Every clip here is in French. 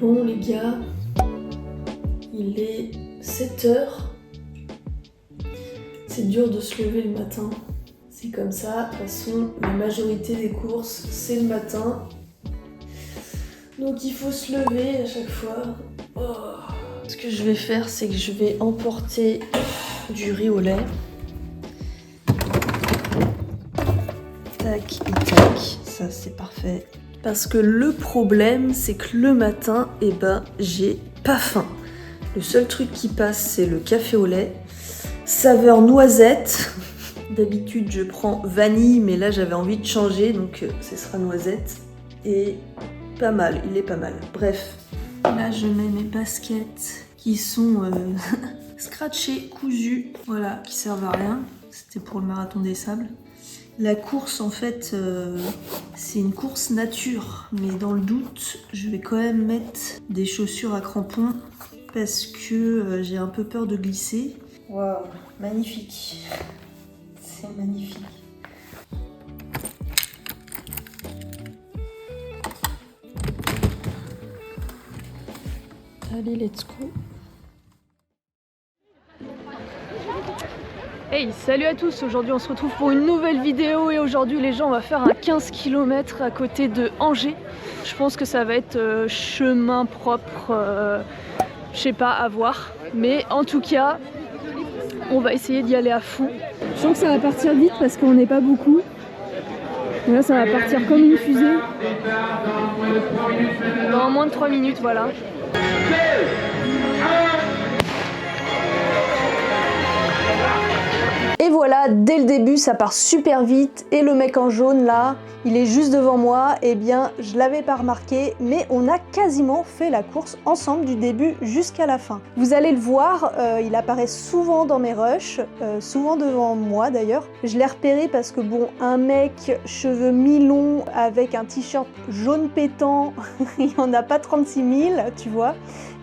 Bon les gars, il est 7h. C'est dur de se lever le matin. C'est comme ça, de toute façon, la majorité des courses, c'est le matin. Donc il faut se lever à chaque fois. Oh. Ce que je vais faire, c'est que je vais emporter du riz au lait. Tac et tac, ça c'est parfait. Parce que le problème, c'est que le matin, j'ai pas faim. Le seul truc qui passe, c'est le café au lait. Saveur noisette. D'habitude, je prends vanille, mais là, j'avais envie de changer, donc ce sera noisette. Et pas mal, il est pas mal. Bref, là, je mets mes baskets qui sont scratchées, cousues, voilà, qui servent à rien. C'était pour le marathon des sables. La course, en fait, c'est une course nature, mais dans le doute, je vais quand même mettre des chaussures à crampons parce que j'ai un peu peur de glisser. Waouh, magnifique. C'est magnifique. Allez, let's go. Hey, salut à tous, aujourd'hui on se retrouve pour une nouvelle vidéo et aujourd'hui les gens on va faire un 15 km à côté de Angers. Je pense que ça va être chemin propre, je sais pas, à voir. Mais en tout cas, on va essayer d'y aller à fond. Je sens que ça va partir vite parce qu'on n'est pas beaucoup. Et là ça va partir comme une fusée. Dans moins de 3 minutes, voilà. Et voilà, dès le début, ça part super vite et le mec en jaune là, il est juste devant moi. Eh bien, je l'avais pas remarqué, mais on a quasiment fait la course ensemble du début jusqu'à la fin. Vous allez le voir, il apparaît souvent dans mes rushs, souvent devant moi d'ailleurs. Je l'ai repéré parce que bon, un mec cheveux mi-longs avec un t-shirt jaune pétant, il n'y en a pas 36 000, tu vois.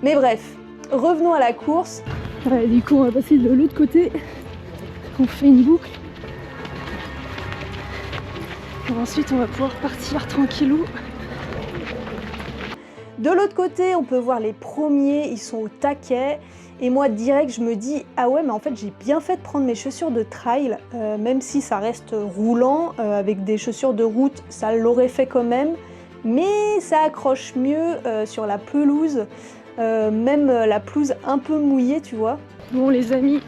Mais bref, revenons à la course. Ouais, du coup, on va passer de l'autre côté. On fait une boucle. Et ensuite on va pouvoir partir tranquillou. De l'autre côté on peut voir les premiers, ils sont au taquet. Et moi direct je me dis ah ouais mais en fait j'ai bien fait de prendre mes chaussures de trail, même si ça reste roulant, avec des chaussures de route ça l'aurait fait quand même. Mais ça accroche mieux sur la pelouse, même la pelouse un peu mouillée tu vois. Bon les amis,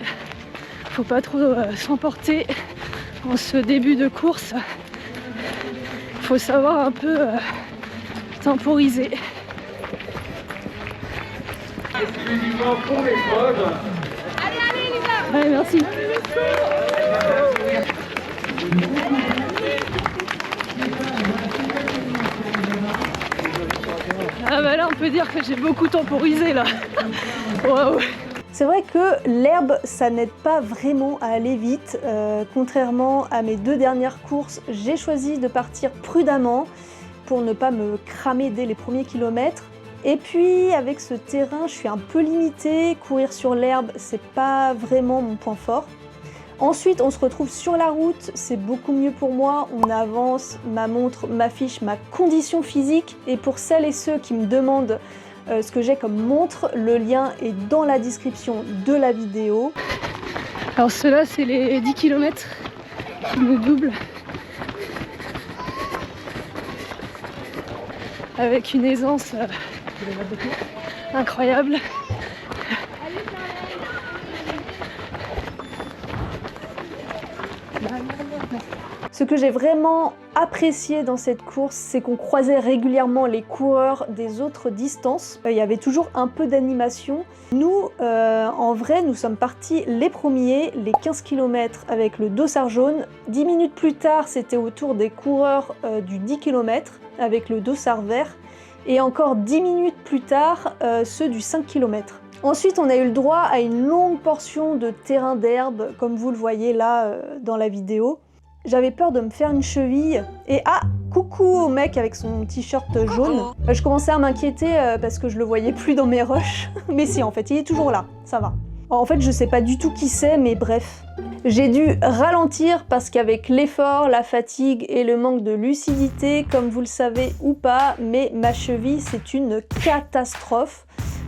faut pas trop s'emporter en ce début de course. Faut savoir un peu temporiser. Exclusivement pour les pods. Allez les gars. Allez, merci. Ah bah là on peut dire que j'ai beaucoup temporisé là. Waouh. C'est vrai que l'herbe, ça n'aide pas vraiment à aller vite. Contrairement à mes 2 dernières courses, j'ai choisi de partir prudemment pour ne pas me cramer dès les premiers kilomètres. Et puis avec ce terrain, je suis un peu limitée. Courir sur l'herbe, c'est pas vraiment mon point fort. Ensuite, on se retrouve sur la route, c'est beaucoup mieux pour moi. On avance, ma montre m'affiche ma condition physique. Et pour celles et ceux qui me demandent ce que j'ai comme montre, le lien est dans la description de la vidéo. Alors ceux-là c'est les 10 km qui me doublent avec une aisance incroyable. Ce que j'ai vraiment apprécié dans cette course, c'est qu'on croisait régulièrement les coureurs des autres distances. Il y avait toujours un peu d'animation. Nous, en vrai, nous sommes partis les premiers, les 15 km avec le dossard jaune. 10 minutes plus tard, c'était au tour des coureurs du 10 km avec le dossard vert. Et encore 10 minutes plus tard, ceux du 5 km. Ensuite, on a eu le droit à une longue portion de terrain d'herbe, comme vous le voyez là dans la vidéo. J'avais peur de me faire une cheville et ah, coucou au mec avec son t-shirt jaune. Je commençais à m'inquiéter parce que je le voyais plus dans mes rushs. Mais si, en fait, il est toujours là, ça va. En fait, je sais pas du tout qui c'est, mais bref. J'ai dû ralentir parce qu'avec l'effort, la fatigue et le manque de lucidité, comme vous le savez ou pas, mais ma cheville, c'est une catastrophe.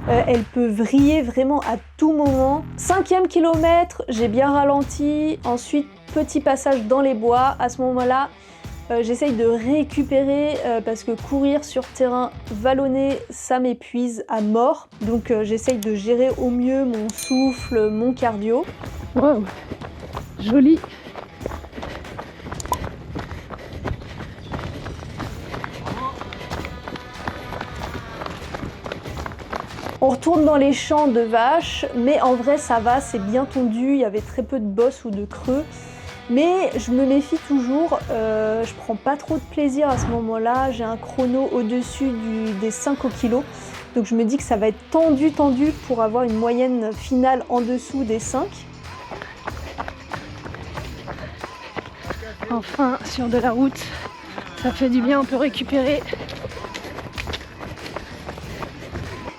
Elle peut vriller vraiment à tout moment. 5e kilomètre, j'ai bien ralenti. Ensuite, petit passage dans les bois. À ce moment-là, j'essaye de récupérer parce que courir sur terrain vallonné, ça m'épuise à mort. Donc j'essaye de gérer au mieux mon souffle, mon cardio. Wow, joli. On retourne dans les champs de vaches, mais en vrai ça va, c'est bien tondu, il y avait très peu de bosses ou de creux. Mais je me méfie toujours, je prends pas trop de plaisir à ce moment-là, j'ai un chrono au-dessus des 5 au kilo. Donc je me dis que ça va être tendu pour avoir une moyenne finale en dessous des 5. Enfin, sur de la route, ça fait du bien, on peut récupérer.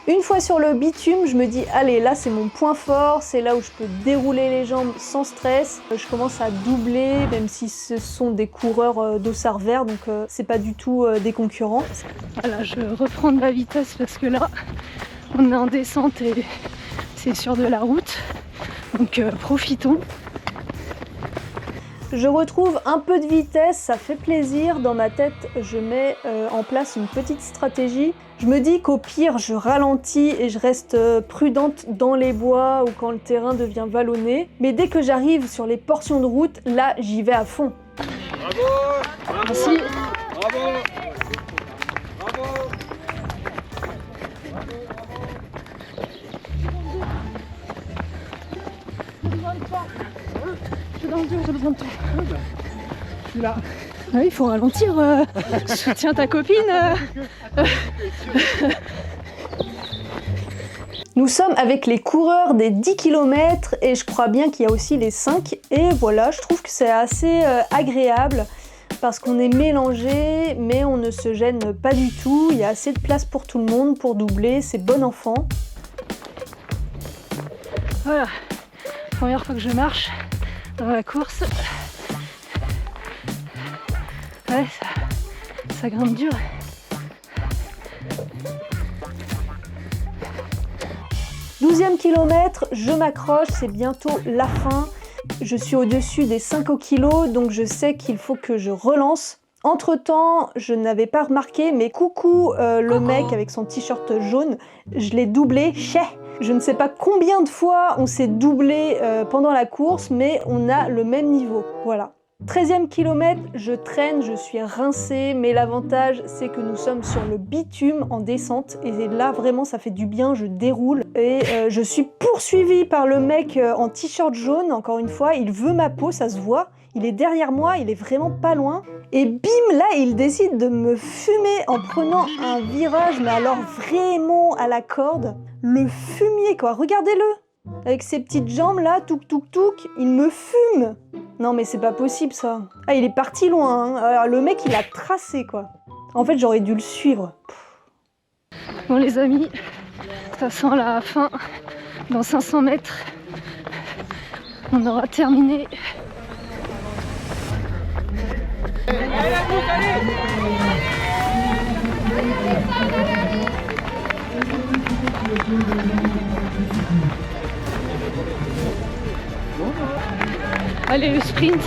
Une fois sur le bitume, je me dis allez, là c'est mon point fort, c'est là où je peux dérouler les jambes sans stress. Je commence à doubler, même si ce sont des coureurs d'Ossard Vert, donc c'est pas du tout des concurrents. Voilà, je reprends de la vitesse parce que là, on est en descente et c'est sur de la route, donc profitons. Je retrouve un peu de vitesse, ça fait plaisir. Dans ma tête, je mets en place une petite stratégie. Je me dis qu'au pire, je ralentis et je reste prudente dans les bois ou quand le terrain devient vallonné. Mais dès que j'arrive sur les portions de route, là, j'y vais à fond. Bravo! Merci. Bravo! Bravo! Je suis dans le dur, j'ai besoin de toi. Je suis là. Ah oui, il faut ralentir. Soutiens ta copine. Nous sommes avec les coureurs des 10 km et je crois bien qu'il y a aussi les 5. Et voilà, je trouve que c'est assez agréable parce qu'on est mélangé, mais on ne se gêne pas du tout. Il y a assez de place pour tout le monde, pour doubler, c'est bon enfant. Voilà, première fois que je marche dans la course. Ouais, ça grimpe dur. Douzième kilomètre, je m'accroche, c'est bientôt la fin. Je suis au-dessus des 5 au kilo, donc je sais qu'il faut que je relance. Entre-temps, je n'avais pas remarqué, mais coucou le mec avec son t-shirt jaune, je l'ai doublé. Je ne sais pas combien de fois on s'est doublé pendant la course, mais on a le même niveau, voilà. 13e kilomètre, je traîne, je suis rincée, mais l'avantage c'est que nous sommes sur le bitume en descente et là vraiment ça fait du bien, je déroule et je suis poursuivie par le mec en t-shirt jaune, encore une fois, il veut ma peau, ça se voit, il est derrière moi, il est vraiment pas loin et bim, là il décide de me fumer en prenant un virage, mais alors vraiment à la corde, le fumier quoi, regardez-le! Avec ses petites jambes là, touk touk touk, il me fume. Non mais c'est pas possible ça. Ah il est parti loin, hein. Alors, le mec il a tracé quoi. En fait j'aurais dû le suivre. Bon les amis, ça sent la fin. Dans 500 mètres, on aura terminé. Allez la boucle, allez! Allez le sprint.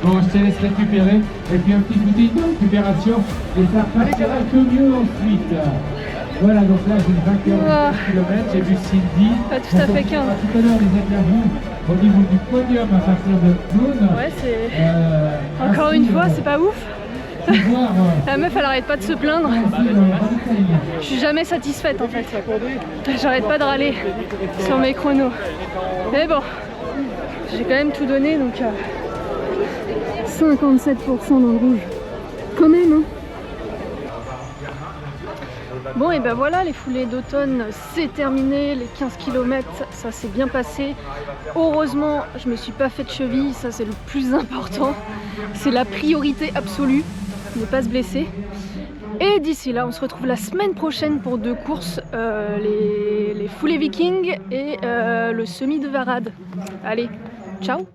Bon, je te laisse récupérer, et puis un petit outil de récupération, et ça partira que mieux ensuite. Voilà, donc là j'ai une 20 km, j'ai vu Cindy. Pas tout à fait 15. Tout à l'heure les interviews au niveau du podium à partir de zone. Ouais, c'est... Encore une fois, c'est pas ouf. La meuf elle arrête pas de se plaindre. Je suis jamais satisfaite en fait. J'arrête pas de râler sur mes chronos. Mais bon, j'ai quand même tout donné donc 57% dans le rouge. Quand même hein. Bon et ben voilà, les foulées d'automne c'est terminé, les 15 km ça s'est bien passé. Heureusement je me suis pas fait de cheville, ça c'est le plus important. C'est la priorité absolue, ne pas se blesser. Et d'ici là, on se retrouve la semaine prochaine pour 2 courses, les foulées vikings et le semi de Varade. Allez, ciao!